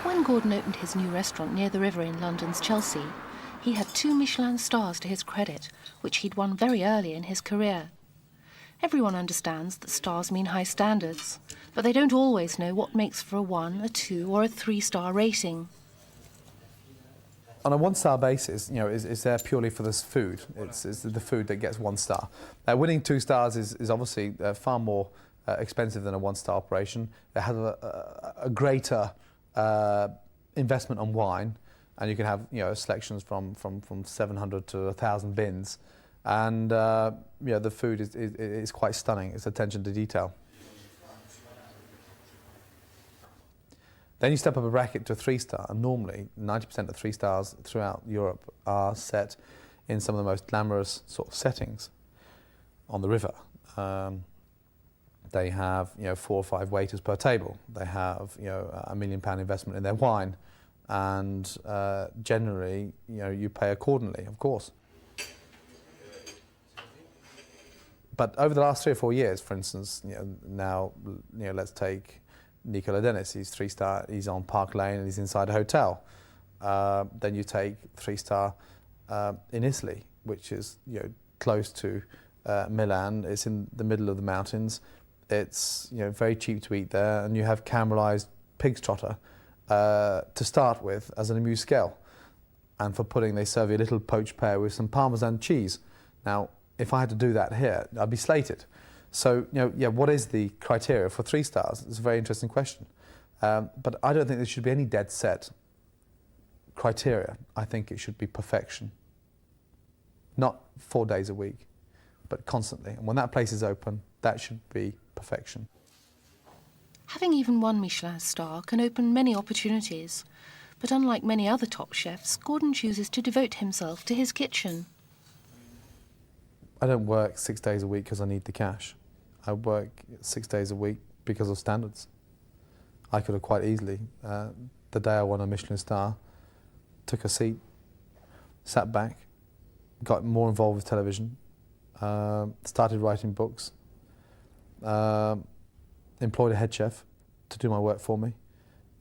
When Gordon opened his new restaurant near the river in London's Chelsea, he had 2 Michelin stars to his credit, which he'd won very early in his career. Everyone understands that stars mean high standards, but they don't always know what makes for a 1, a 2 or a 3-star rating. On a 1-star basis, is there purely for this food. It's the food that gets 1 star. Winning 2 stars is obviously far more expensive than a 1-star operation. It has a greater investment on wine, and you can have selections from 700 to 1,000 bins, and the food is quite stunning. It's attention to detail. Then you step up a bracket to a 3-star, and normally 90% of 3 stars throughout Europe are set in some of the most glamorous sort of settings on the river. They have 4 or 5 waiters per table. They have £1 million investment in their wine, and generally you pay accordingly, of course. But over the last 3 or 4 years, for instance, now let's take Nicola Dennis. He's 3-star. He's on Park Lane and he's inside a hotel. Then you take 3-star in Italy, which is close to Milan. It's in the middle of the mountains. It's very cheap to eat there, and you have caramelised pig's trotter to start with as an amuse-gueule. And for pudding, they serve you a little poached pear with some Parmesan cheese. Now, if I had to do that here, I'd be slated. So, what is the criteria for 3 stars? It's a very interesting question. But I don't think there should be any dead set criteria. I think it should be perfection. Not 4 days a week, but constantly. And when that place is open, that should be perfection. Having even 1 Michelin star can open many opportunities, but unlike many other top chefs, Gordon chooses to devote himself to his kitchen. I don't work 6 days a week because I need the cash. I work 6 days a week because of standards. I could have quite easily, the day I won a Michelin star, took a seat, sat back, got more involved with television, started writing books, employed a head chef to do my work for me,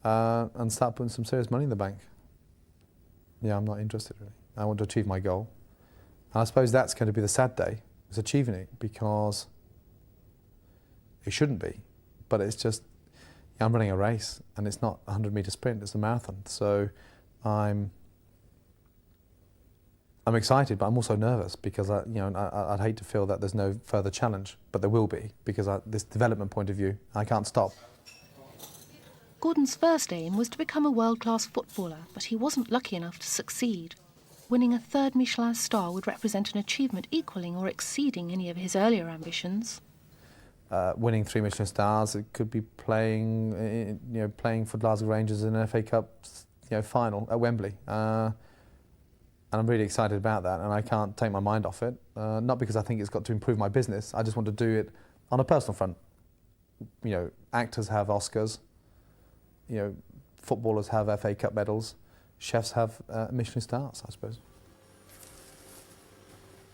and start putting some serious money in the bank. Yeah, I'm not interested really. I want to achieve my goal. And I suppose that's going to be the sad day, is achieving it, because it shouldn't be, but it's just, I'm running a race, and it's not a 100-metre sprint, it's a marathon. So I'm excited, but I'm also nervous, because I'd hate to feel that there's no further challenge, but there will be, because this development point of view, I can't stop. Gordon's first aim was to become a world-class footballer, but he wasn't lucky enough to succeed. Winning a 3rd Michelin star would represent an achievement equalling or exceeding any of his earlier ambitions. Winning 3 Michelin stars, it could be playing for Glasgow Rangers in an FA Cup, final at Wembley. And I'm really excited about that, and I can't take my mind off it. Not because I think it's got to improve my business. I just want to do it on a personal front. Actors have Oscars. Footballers have FA Cup medals. Chefs have Michelin stars, I suppose.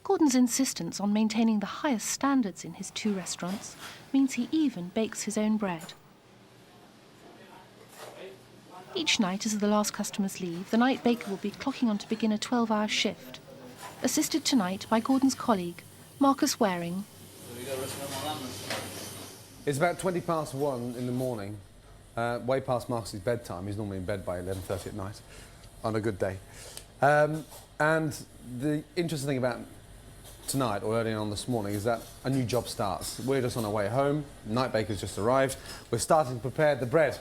Gordon's insistence on maintaining the highest standards in his 2 restaurants means he even bakes his own bread. Each night, as the last customers leave, the night baker will be clocking on to begin a 12-hour shift, assisted tonight by Gordon's colleague, Marcus Waring. It's about 1:20 in the morning, way past Marcus's bedtime. He's normally in bed by 11:30 at night, on a good day. And the interesting thing about tonight, or early on this morning, is that a new job starts. We're just on our way home, night baker's just arrived, we're starting to prepare the bread.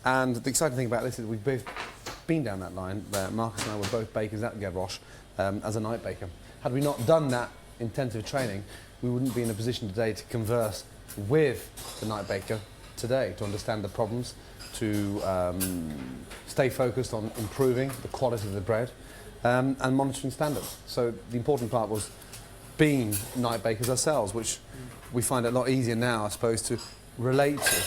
And the exciting thing about this is we've both been down that line, where Marcus and I were both bakers at Gavroche as a night baker. Had we not done that intensive training, we wouldn't be in a position today to converse with the night baker today, to understand the problems, to stay focused on improving the quality of the bread and monitoring standards. So the important part was been night bakers ourselves, which we find it a lot easier now, I suppose, to relate to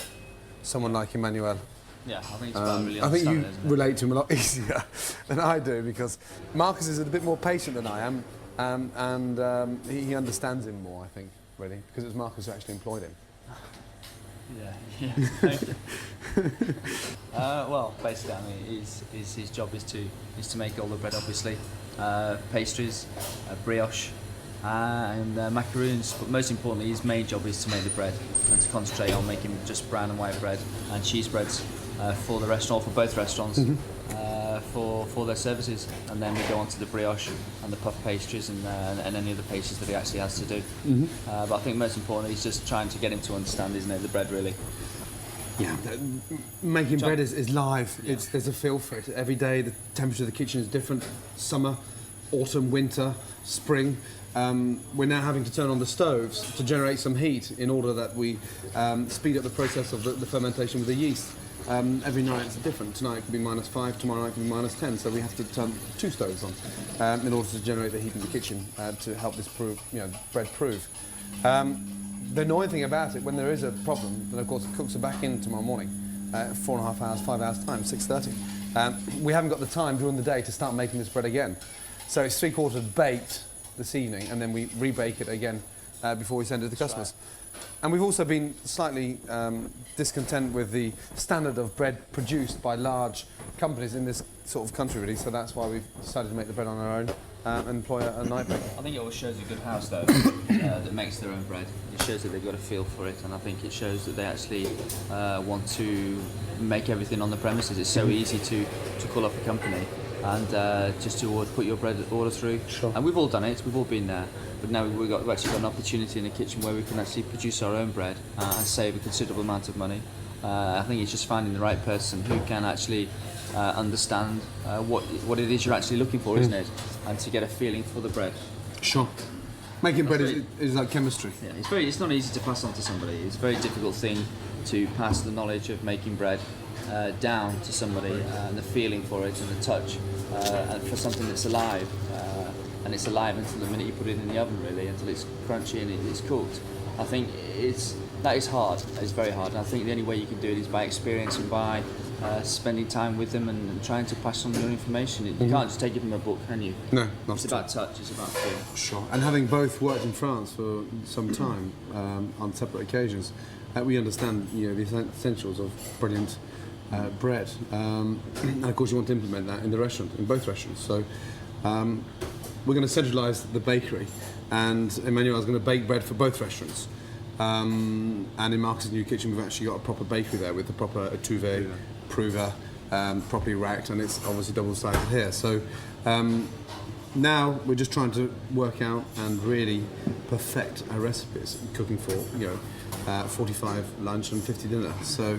someone like Emmanuel. Yeah, I think it's about really I think you understanding, isn't it? relate to him a lot easier than I do, because Marcus is a bit more patient than I am, and he understands him more, I think, really, because it was Marcus who actually employed him. Yeah. Thank you. Well, basically, I mean, his job is to make all the bread, obviously, pastries, brioche, and macaroons. But most importantly, his main job is to make the bread and to concentrate on making just brown and white bread and cheese breads for the restaurant, for both restaurants, for their services. And then we go on to the brioche and the puff pastries and any other pastries that he actually has to do. But I think most importantly, he's just trying to get him to understand, isn't it, the bread really. Yeah, making bread is live. Yeah. There's a feel for it. Every day the temperature of the kitchen is different. Summer, autumn, winter, spring. We're now having to turn on the stoves to generate some heat in order that we speed up the process of the fermentation with the yeast. Every night it's different. Tonight it could be -5, tomorrow night it could be -10, so we have to turn 2 stoves on in order to generate the heat in the kitchen to help this bread prove. The annoying thing about it, when there is a problem, then of course the cooks are back in tomorrow morning, 4.5 hours, 5 hours time, 6:30. We haven't got the time during the day to start making this bread again. So it's 3/4 baked this evening, and then we rebake it again before we send it to customers. And we've also been slightly discontent with the standard of bread produced by large companies in this sort of country, really, so that's why we've decided to make the bread on our own and employ a night baker. I think it always shows a good house, though, that makes their own bread. It shows that they've got a feel for it, and I think it shows that they actually want to make everything on the premises. It's so easy to call up a company and just to put your bread order through. Sure. And we've all done it, we've all been there. But now we've actually got an opportunity in the kitchen where we can actually produce our own bread and save a considerable amount of money. I think it's just finding the right person who can actually understand what it is you're actually looking for, isn't it? And to get a feeling for the bread. Sure. Making bread is like chemistry. Yeah, it's not easy to pass on to somebody. It's a very difficult thing to pass the knowledge of making bread down to somebody, and the feeling for it and the touch, and for something that's alive. And it's alive until the minute you put it in the oven, really, until it's crunchy and it's cooked. I think that is hard. It's very hard. And I think the only way you can do it is by experience and by spending time with them and trying to pass on your information. You can't just take it from a book, can you? No, not It's about touch, it's about feel. Sure. And having both worked in France for some time on separate occasions, we understand the essentials of brilliant bread. And of course you want to implement that in the restaurant, in both restaurants. So we're going to centralise the bakery, and Emmanuel is going to bake bread for both restaurants. And in Marcus' new kitchen, we've actually got a proper bakery there with the proper étuvée, prover, properly racked, and it's obviously double-sided here. So now we're just trying to work out and really perfect our recipes, cooking for 45 lunch and 50 dinner. So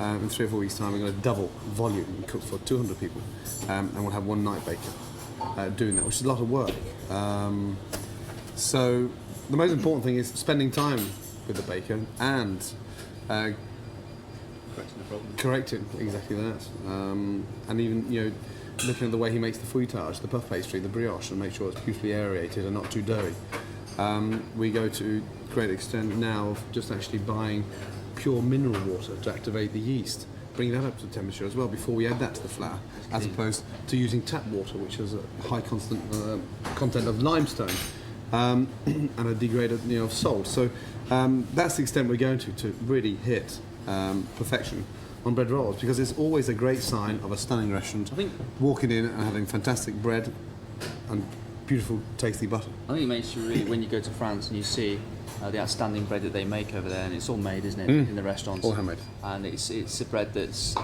in 3 or 4 weeks' time, we're going to double volume and cook for 200 people, and we'll have one night baker doing that, which is a lot of work. So the most important thing is spending time with the baker and correcting exactly that, and even looking at the way he makes the fouettage, the puff pastry, the brioche, and make sure it's beautifully aerated and not too doughy. We go to great extent now of just actually buying pure mineral water to activate the yeast, bringing that up to temperature as well before we add that to the flour, as opposed to using tap water, which has a high content of limestone and a degraded of salt. So that's the extent we're going to really hit perfection on bread rolls, because it's always a great sign of a stunning restaurant. I think walking in and having fantastic bread and beautiful, tasty butter. I think it makes you really, when you go to France and you see the outstanding bread that they make over there, and it's all made, isn't it, in the restaurants? All handmade. And it's a bread that's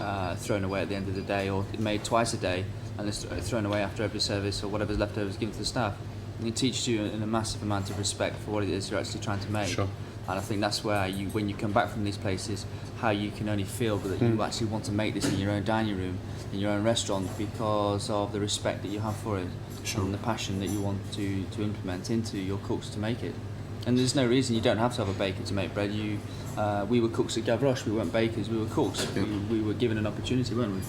thrown away at the end of the day, or made twice a day, and it's thrown away after every service, or whatever's left over is given to the staff. And it teaches you in a massive amount of respect for what it is you're actually trying to make. Sure. And I think that's where when you come back from these places, how you can only feel that you actually want to make this in your own dining room, in your own restaurant, because of the respect that you have for it, and the passion that you want to implement into your cooks to make it. And there's no reason you don't have to have a baker to make bread. We were cooks at Gavroche, we weren't bakers, we were cooks. Yeah. We were given an opportunity, weren't we?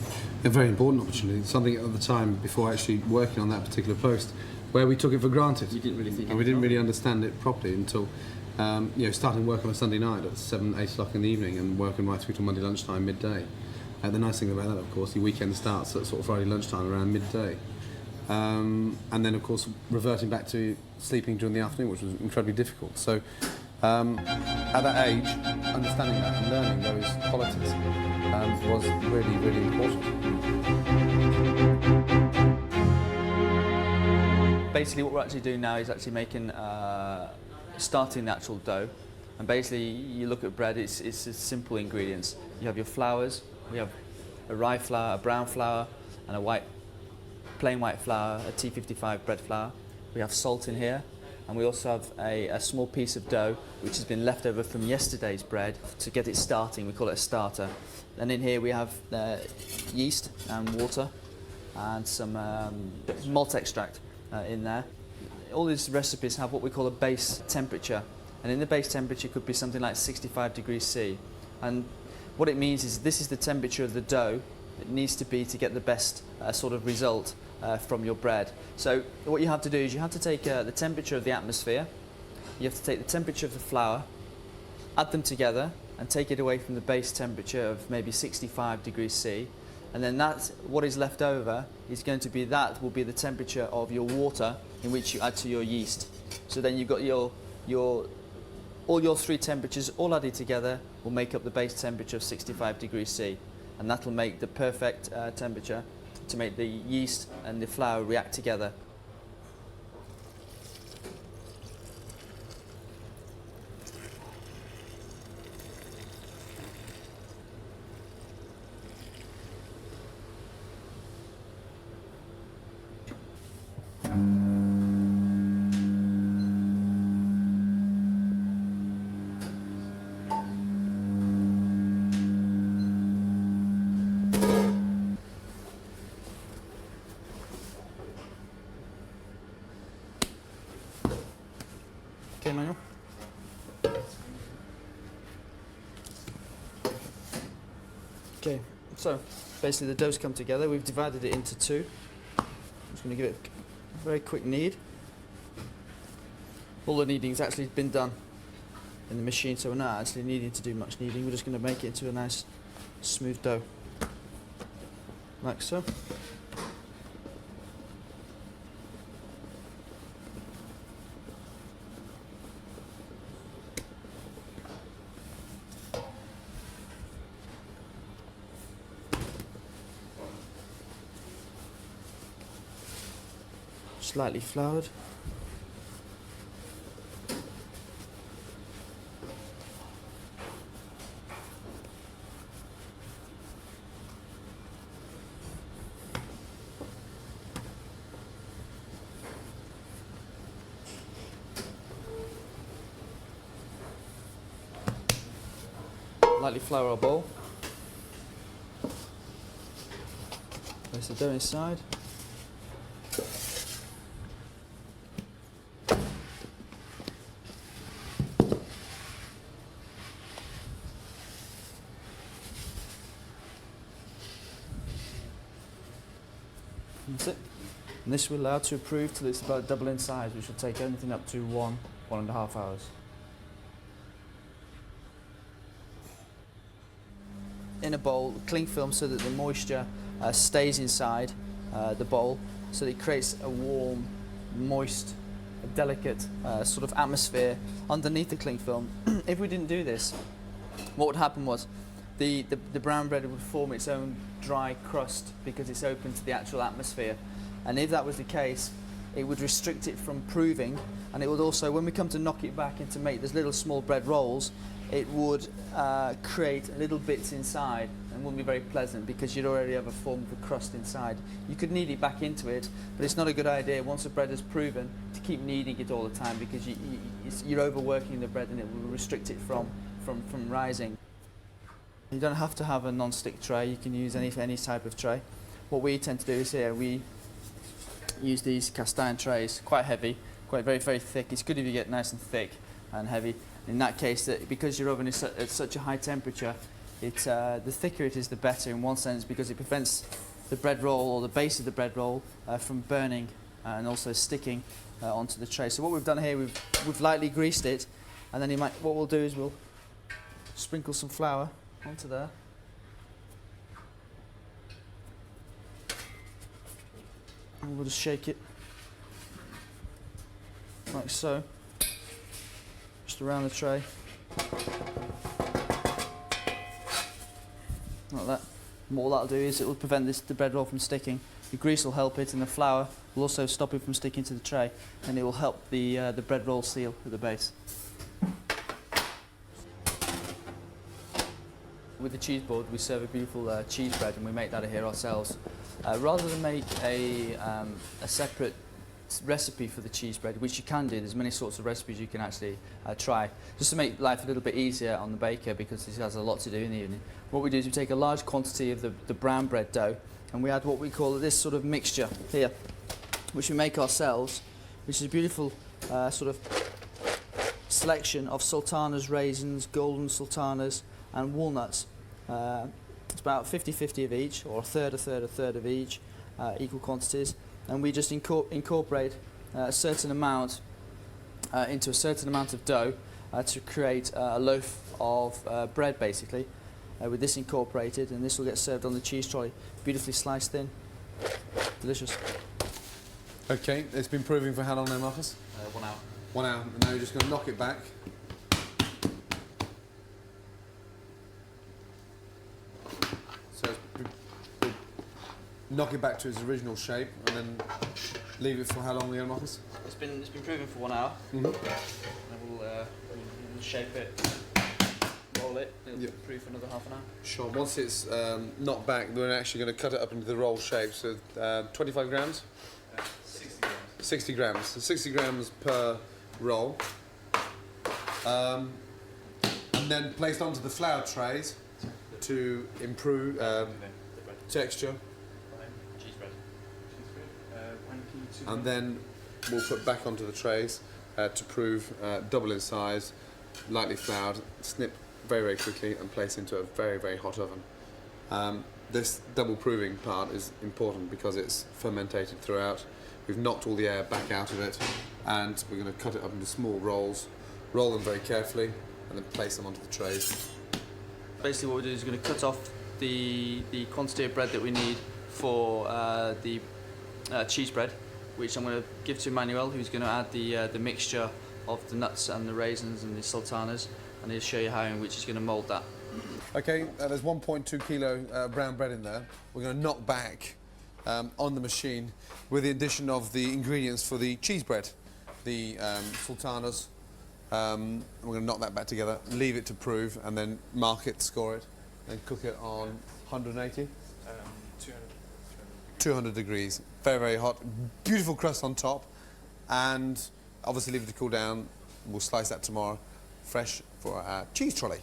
A very important opportunity. Something at the time, before actually working on that particular post, where we took it for granted. We didn't really think and we didn't really understand it properly until starting work on a Sunday night at 7, 8 o'clock in the evening and working right through to Monday lunchtime, midday. The nice thing about that, of course, your weekend starts at sort of Friday lunchtime around midday. And then, of course, reverting back to sleeping during the afternoon, which was incredibly difficult. So, at that age, understanding that and learning those qualities was really, really important. Basically, what we're actually doing now is actually making, starting the actual dough. And basically, you look at bread, it's simple ingredients. You have your flours, we have a rye flour, a brown flour, and a plain white flour, a T55 bread flour. We have salt in here, and we also have a small piece of dough which has been left over from yesterday's bread to get it starting. We call it a starter. And in here we have yeast and water and some malt extract in there. All these recipes have what we call a base temperature, and in the base temperature could be something like 65 degrees C. And what it means is this is the temperature of the dough it needs to be to get the best sort of result from your bread. So what you have to do is you have to take the temperature of the atmosphere, you have to take the temperature of the flour, add them together and take it away from the base temperature of maybe 65 degrees C, and then that's what is left over is going to be will be the temperature of your water in which you add to your yeast. So then you've got all your three temperatures all added together will make up the base temperature of 65 degrees C, and that will make the perfect temperature to make the yeast and the flour react together. Okay, Manuel. Okay, so basically the dough's come together. We've divided it into two. I'm just going to give it a very quick knead. All the kneading's actually been done in the machine, so we're not actually needing to do much kneading. We're just going to make it into a nice smooth dough, like so. Slightly floured. Lightly flour our bowl. Place the dough inside. That's it. And this will allow to improve till it's about double in size, which will take anything up to 1.5 hours. In a bowl, cling film so that the moisture stays inside the bowl, so that it creates a warm, moist, delicate sort of atmosphere underneath the cling film. If we didn't do this, what would happen was the brown bread would form its own dry crust because it's open to the actual atmosphere. And if that was the case, it would restrict it from proving, and it would also, when we come to knock it back and to make those little small bread rolls, it would create little bits inside and wouldn't be very pleasant because you'd already have a form of a crust inside. You could knead it back into it, but it's not a good idea once the bread is proven to keep kneading it all the time because you're overworking the bread and it will restrict it from rising. You don't have to have a non-stick tray, you can use any type of tray. What we tend to do is here, we use these cast iron trays, quite heavy, quite very, very thick. It's good if you get nice and thick and heavy. In that case, because your oven is at such a high temperature, the thicker it is, the better in one sense, because it prevents the bread roll or the base of the bread roll from burning and also sticking onto the tray. So what we've done here, we've lightly greased it, and then what we'll do is we'll sprinkle some flour onto there. And we'll just shake it like so, just around the tray, like that. And what that'll do is it will prevent the bread roll from sticking. The grease will help it, and the flour will also stop it from sticking to the tray, and it will help the bread roll seal at the base. With the cheese board, we serve a beautiful cheese bread, and we make that here ourselves. Rather than make a separate recipe for the cheese bread, which you can do, there's many sorts of recipes you can actually try, just to make life a little bit easier on the baker, because this has a lot to do in the evening. What we do is we take a large quantity of the brown bread dough, and we add what we call this sort of mixture here, which we make ourselves, which is a beautiful sort of selection of sultanas, raisins, golden sultanas and walnuts. It's about 50-50 of each, or a third of each, equal quantities, and we just incorporate a certain amount into a certain amount of dough to create a loaf of bread, basically, with this incorporated, and this will get served on the cheese trolley, beautifully sliced thin. Delicious. Okay, it's been proving for how long now, Marcus? 1 hour. 1 hour, and now you're just going to knock it back. So we'll knock it back to its original shape, and then leave it for how long, Leon, Marcus? It's been proven for 1 hour. Mm-hmm. And we'll shape it, roll it. It'll prove for another half an hour. Sure. Once it's knocked back, we're actually going to cut it up into the roll shape. So 25 grams? 60 grams. 60 grams. So 60 grams per roll. And then placed onto the flour trays to improve texture. Cheese bread. And then we'll put back onto the trays to prove double in size, lightly floured, snip very, very quickly and place into a very, very hot oven. This double proving part is important because it's fermentated throughout. We've knocked all the air back out of it, and we're going to cut it up into small rolls, roll them very carefully, and then place them onto the trays. Basically what we do is we're going to cut off the quantity of bread that we need for the cheese bread, which I'm going to give to Emmanuel, who's going to add the mixture of the nuts and the raisins and the sultanas, and he'll show you how in which he's going to mould that. Okay, there's 1.2 kilo brown bread in there. We're going to knock back on the machine with the addition of the ingredients for the cheese bread, the sultanas. We're going to knock that back together, leave it to prove, and then mark it, score it, and cook it on 180? 200 degrees. Very, very hot. Beautiful crust on top, and obviously leave it to cool down. We'll slice that tomorrow, fresh for our cheese trolley.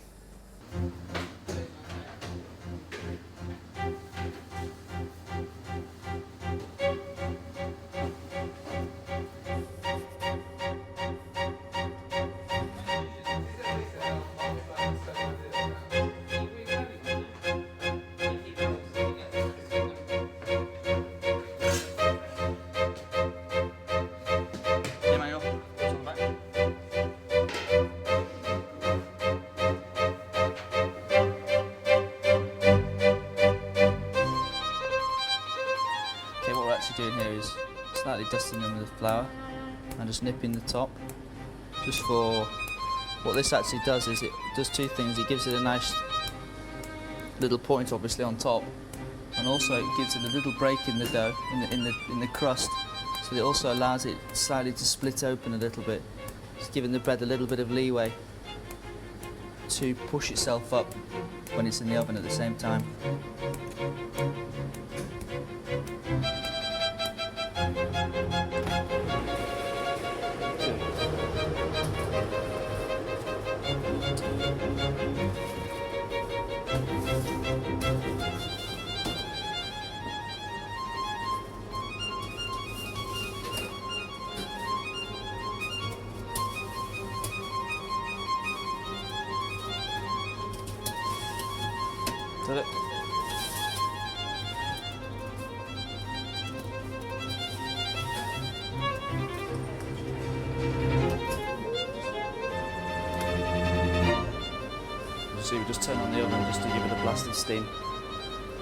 Emmanuel, it's on the back. Okay, what we're actually doing here is slightly dusting them with the flour and just nipping the top. Just for what this actually does is it does two things. It gives it a nice little point, obviously, on top, and also it gives it a little break in the dough, in the crust. So it also allows it slightly to split open a little bit, just giving the bread a little bit of leeway to push itself up when it's in the oven at the same time. Got it? So we just turn on the oven just to give it a blast of steam.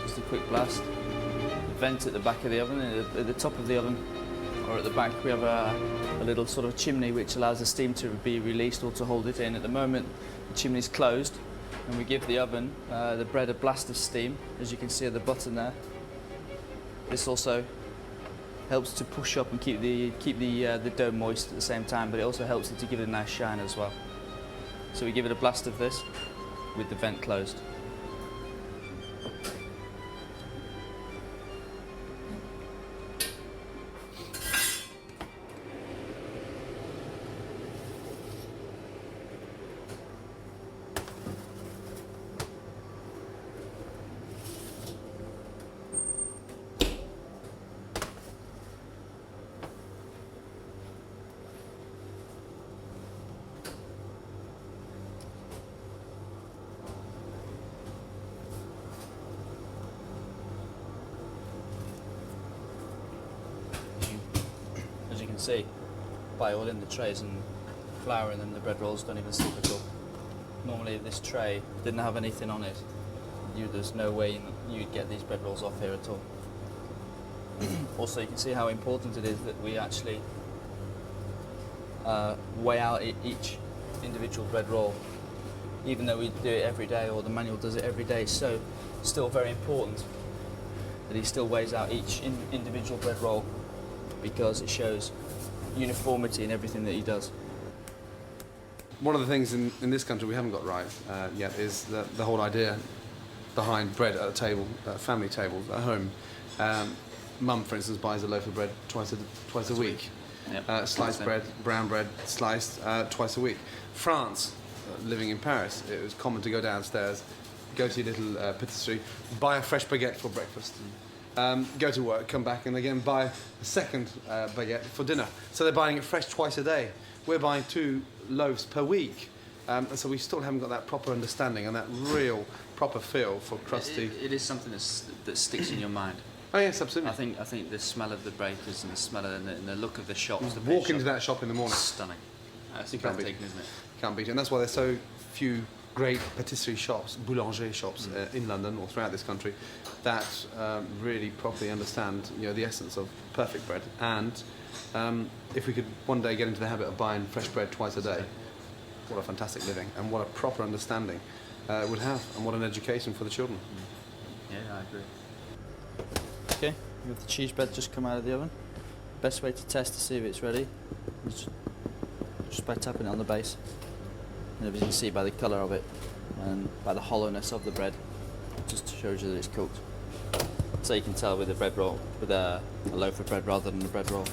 Just a quick blast. The vent at the back of the oven, at the top of the oven, or at the back we have a little sort of chimney which allows the steam to be released or to hold it in. At the moment the chimney's closed and we give the oven, the bread, a blast of steam, as you can see at the bottom there. This also helps to push up and keep the dough moist at the same time, but it also helps it to give it a nice shine as well. So we give it a blast of this with the vent closed. As you can see, by all in the trays and flour in them, the bread rolls don't even stick at all. Normally if this tray didn't have anything on it, there's no way you'd get these bread rolls off here at all. Also, you can see how important it is that we actually weigh out each individual bread roll. Even though we do it every day, or the manual does it every day, so it's still very important that he still weighs out each individual bread roll, because it shows uniformity in everything that he does. One of the things in this country we haven't got right yet is the whole idea behind bread at a table, family tables at home. Mum, for instance, buys a loaf of bread twice a week. Yep. Sliced bread, brown bread, sliced twice a week. France, living in Paris, it was common to go downstairs, go to your little patisserie, buy a fresh baguette for breakfast. Go to work, come back and again buy a second baguette for dinner. So they're buying it fresh twice a day. We're buying 2 loaves per week. And so we still haven't got that proper understanding and that real proper feel for crusty. It is something that sticks in your mind. Oh yes, absolutely. I think the smell of the bakers and the smell and the look of the shops. Walk into that shop in the morning. Stunning. It's You can't beat breathtaking, isn't it? Can't beat it. And that's why there's so few great patisserie shops, boulanger shops in London or throughout this country that really properly understand, the essence of perfect bread. And if we could one day get into the habit of buying fresh bread twice a day, what a fantastic living and what a proper understanding it would have, and what an education for the children. Yeah, I agree. Okay, we have the cheese bread just come out of the oven. Best way to test to see if it's ready is just by tapping it on the base. And as you can see by the colour of it and by the hollowness of the bread, it just shows you that it's cooked. So you can tell with a bread roll, with a loaf of bread rather than a bread roll.